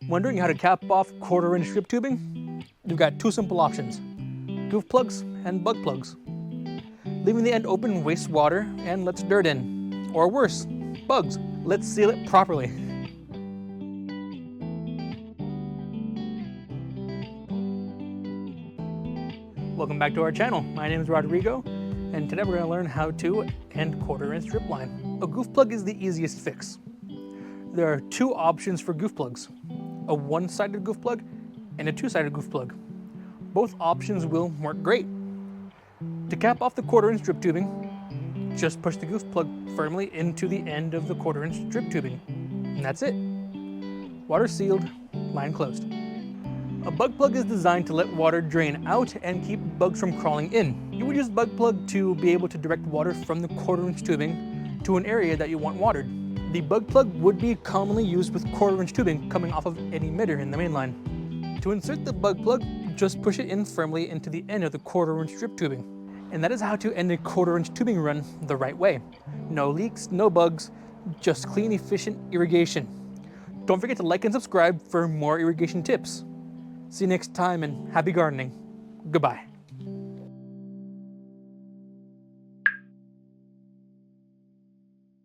Wondering how to cap off quarter-inch drip tubing? You've got two simple options: goof plugs and bug plugs. Leaving the end open wastes water and lets dirt in. Or worse, bugs. Let's seal it properly. Welcome back to our channel. My name is Rodrigo, and today we're going to learn how to end quarter-inch drip line. A goof plug is the easiest fix. There are two options for goof plugs: a one-sided goof plug and a two-sided goof plug. Both options will work great. To cap off the quarter-inch drip tubing, just push the goof plug firmly into the end of the quarter-inch drip tubing, and that's it. Water sealed, line closed. A bug plug is designed to let water drain out and keep bugs from crawling in. You would use bug plug to be able to direct water from the quarter-inch tubing to an area that you want watered. The bug plug would be commonly used with quarter-inch tubing coming off of an emitter in the main line. To insert the bug plug, just push it in firmly into the end of the quarter-inch drip tubing. And that is how to end a quarter-inch tubing run the right way. No leaks, no bugs, just clean, efficient irrigation. Don't forget to like and subscribe for more irrigation tips. See you next time, and happy gardening. Goodbye.